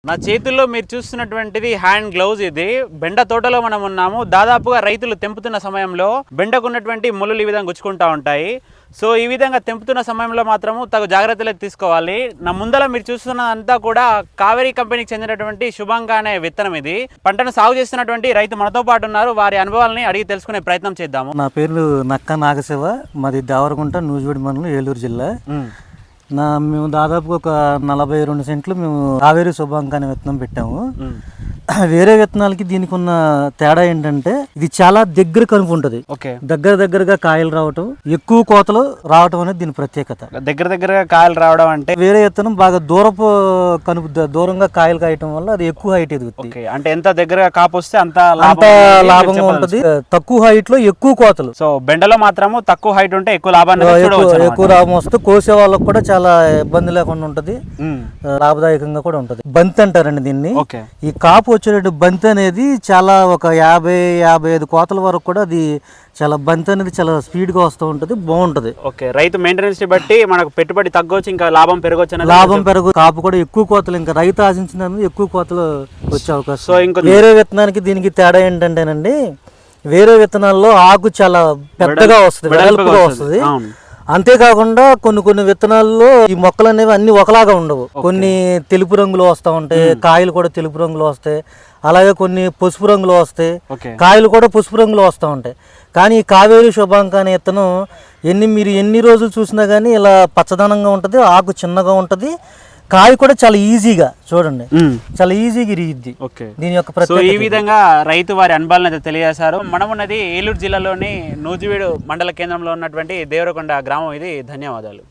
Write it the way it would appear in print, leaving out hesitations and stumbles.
నా చేతుల్లో మీరు చూస్తున్నటువంటిది హ్యాండ్ గ్లౌజ్. ఇది బెండ తోటలో మనం ఉన్నాము. దాదాపుగా రైతులు తెంపుతున్న సమయంలో బెండకున్నటువంటి ముళ్ళు ఈ విధంగా గుచ్చుకుంటూ ఉంటాయి. సో ఈ విధంగా తెంపుతున్న సమయంలో మాత్రము తగు జాగ్రత్తలు తీసుకోవాలి. నా ముందర మీరు చూస్తున్నదంతా కూడా కావేరీ కంపెనీకి చెందినటువంటి శుభంగా అనే విత్తనం. ఇది పంటను సాగు చేస్తున్నటువంటి రైతు మనతో పాటు ఉన్నారు. వారి అనుభవాలని అడిగి తెలుసుకునే ప్రయత్నం చేద్దాము. నా పేరు నక్క నాగశివ, మాది దేవరగుంట, నూజివీడు మండలం, ఏలూరు జిల్లా. మేము దాదాపు ఒక 42 సెంట్లు మేము కావేరీ శుభంగా అనే విత్తనం పెట్టాము. వేరే విత్తనాలకి దీనికి ఉన్న తేడా ఏంటంటే ఇది చాలా దగ్గర కనుపు ఉంటుంది. దగ్గరగా కాయలు రావటం, ఎక్కువ కోతలు రావటం అనేది దీని ప్రత్యేకత. దగ్గరగా కాయలు రావడం అంటే వేరే విత్తనం బాగా దూరపు కనుపు, దూరంగా కాయలు కాయటం వల్ల అది ఎక్కువ హైట్ ఎదుగుతుంది. అంటే ఎంత దగ్గరగా కాపు వస్తే అంత లాభంగా ఉంటుంది. తక్కువ హైట్ లో ఎక్కువ కోతలు. సో బెండలో మాత్రము తక్కువ హైట్ ఉంటే ఎక్కువ ఎక్కువ లాభం వస్తుంది. కోసే వాళ్ళకి కూడా చాలా ఇబ్బంది లేకుండా ఉంటది, లాభదాయకంగా కూడా ఉంటది. బంతి అంటారండి దీన్ని. ఈ కాపు వచ్చేటట్టు బంతి అనేది చాలా ఒక 50-55 కోతల వరకు కూడా అది చాలా బంతి అనేది చాలా స్పీడ్ గా వస్తూ ఉంటది, బాగుంటది. రైతు మెయింటెనెన్స్ బట్టి మనకు పెట్టుబడి తగ్గొచ్చు, ఇంకా లాభం పెరగొచ్చు. లాభం కాపు కూడా ఎక్కువ కోతలు, ఇంకా రైతు ఆశించిన ఎక్కువ కోతలు వచ్చే అవకాశం. సో ఇంకా వేరే విత్తనానికి దీనికి తేడా ఏంటంటేనండి, వేరే విత్తనాల్లో ఆకు చాలా పెద్దగా వస్తుంది, వెడల్పుగా వస్తుంది. అంతేకాకుండా కొన్ని విత్తనాల్లో ఈ మొక్కలు అనేవి అన్ని ఒకలాగా ఉండవు. కొన్ని తెలుపు రంగులో వస్తూ ఉంటాయి, కాయలు కూడా తెలుపు రంగులో వస్తాయి. అలాగే కొన్ని పసుపు రంగులో వస్తాయి, కాయలు కూడా పసుపు రంగులో వస్తూ ఉంటాయి. కానీ ఈ కావేరీ శుభాంక అనే విత్తనం మీరు ఎన్ని రోజులు చూసినా కానీ ఇలా పచ్చదనంగా ఉంటుంది, ఆకు చిన్నగా ఉంటుంది, కాయ కూడా చాలా ఈజీగా చూడండి, చాలా ఈజీగా ఇరిగిద్ది. దీని యొక్క ఈ విధంగా రైతు వారి అనుభవాలను అయితే తెలియజేశారు. మనం ఉన్నది ఏలూరు జిల్లాలోని నూజివీడు మండల కేంద్రంలో ఉన్నటువంటి దేవరకొండ గ్రామం. ఇది. ధన్యవాదాలు.